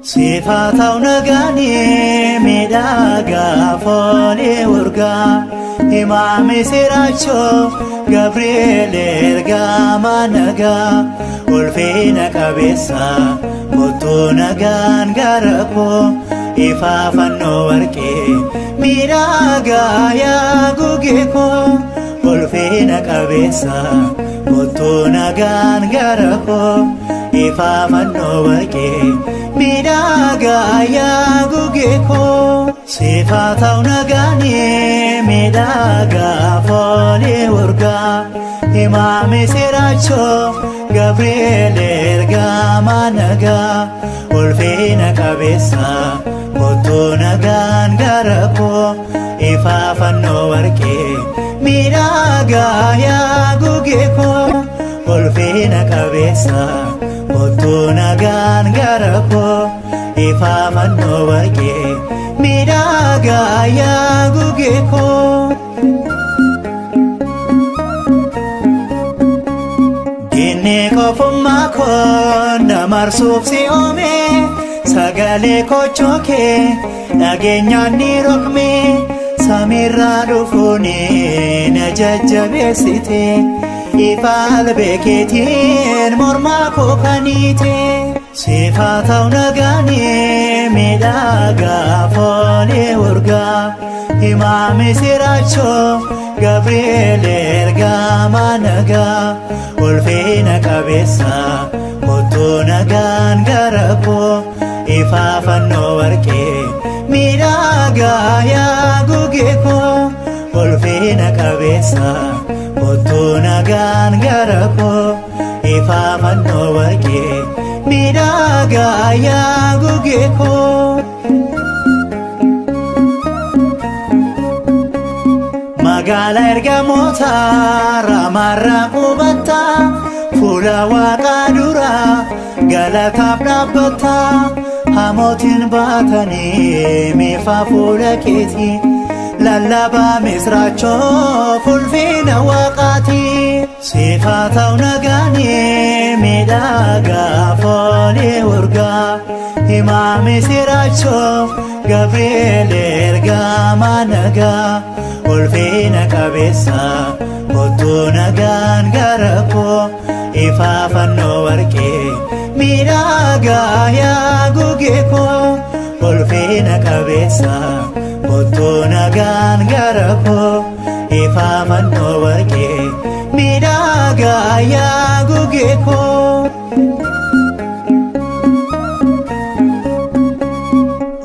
Sifatau nagani midaga foli urga Imami siracho Gabriel ergama naga Ulfina kabisa Mutu nagan garapo Ifafano warke Midaga ya gugeko Ulfina kabisa Mutu nagan garapo Ifafano warke Midaga ya gugeko Sifatau nagani midaga foli urga Imami siracho Gabriel ergama naga Ulfina kabisa Mutu nagan garapo Ifafano warke Midaga ya gugeko Ulfina kabisa Mutu nagan garapo Ifafano warke Midaga ya gugeko Gine kofumma konda marsuf si ome Sagale kochoke Nageenyaan ni rokme Samirra dhufuni na jajjabeessite Ifa albeekeetiin morma koo kanite Sifatau nagani midaga foli urga Imami siracho Gabriel ergama naga Ulfina kabisa Mutu nagan garapo Ifafano warke Midaga ya gugeko Ulfina kabisa Mutu nagan garapo Ifafano warke Midaga ya gugeko Magala ergamota ramarra qubata Fula waqa dura galataaf dhaabbata Hamotin baatani mifa fula keeti Lallaba misracho fulfina waqati Sifatau nagani midaga foli urga Imami siracho Gabriel ergama naga Ulfina kabisa Mutu nagan garapo Ifafano warke Midaga ya gugeko Ulfina kabisa Mutu nagan garapo Ifafano warke Midaga ya gugeko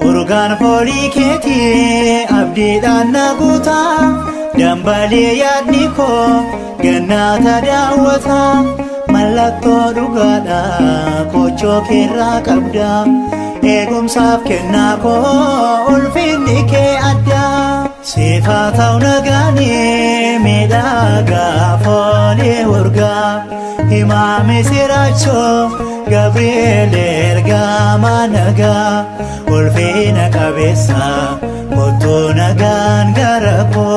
Urgan foli keti abdi dan naguta Dambali yaadni koo gannata daawwata Mallattoo dhugaadha kochoo keerraa qabda Eegumsaaf kennaa koo ulfinni kee adda Sifatau nagani midaga foli urga Imami siracho Gabriel ergama naga Ulfina kabisa Mutu nagan garapo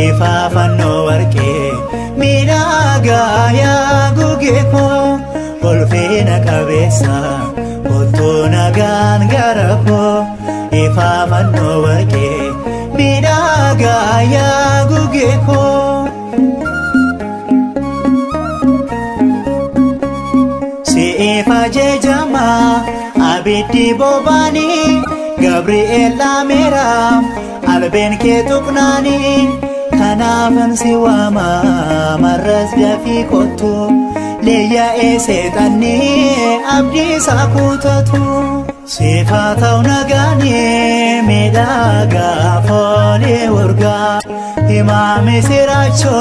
Ifafano warke Midaga ya gugeko Ulfina kabisa Mutu nagan garapo Ifafano warke Midaga ya gugeko Si'ifa jejama abiddi bobani Gabriel lamera alben ke tuqnani Kanaafan si wama marras dafi kottu Leeyya eeseexanni abdi saakutatu Sifatau nagani midaga foli urga Imami siracho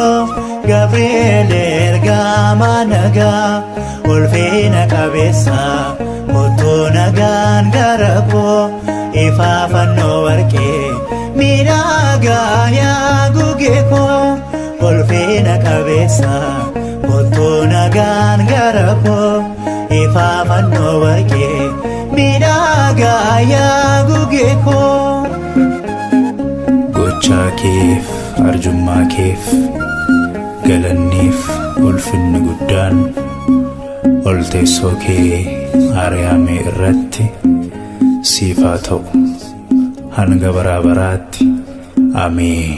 Gabriel ergama naga Ulfina kabisa Mutu nagan garapo Ifafano warke Midaga ya gugeko Ulfina kabisa Mutu nagan garapo fafanno warqee miidhagaa yaa gugee koo gochaa keef arjummaa keef galanniif ulfinni guddaan ol teessoo kee aariyaamee irratti siif haa ta'u hanga baraa baraatti amiin.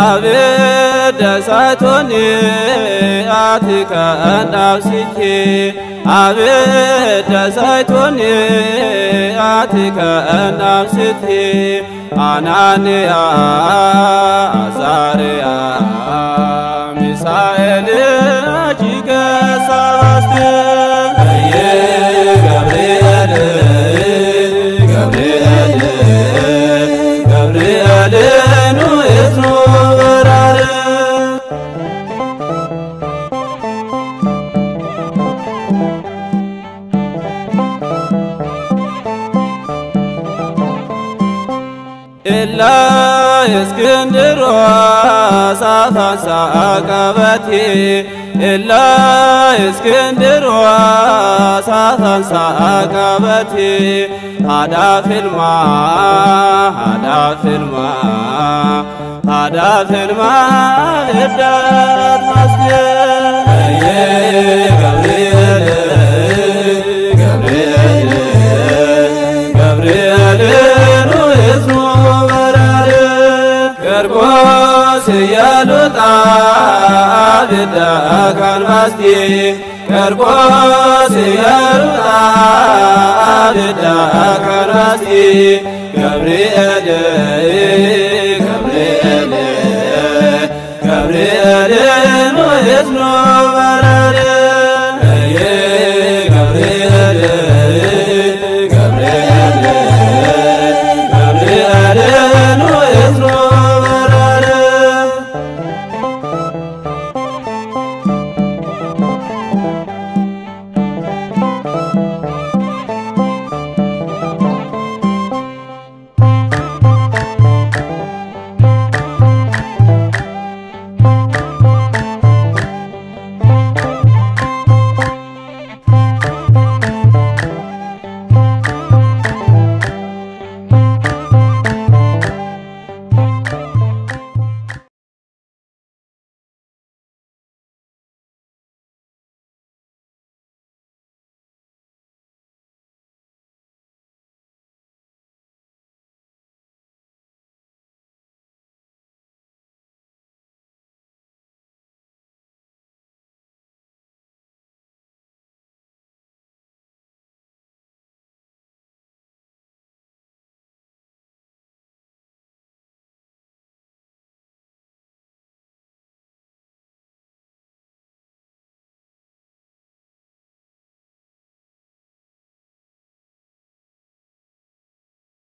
Abeda saitoni atika nafsiki Abeda saitoni atika nafsiki Anania Azaria Misael Ajika Saste Gabriel Gabriel Gabriel no esno Ella Iskandar Safan Sakabati Ella Iskandar Safan Sakabati Hada filma Iddat masjid Gabriel no esno Karkos yaluta abida kanvasti Karkos yaluta abida kanvasti Gabriel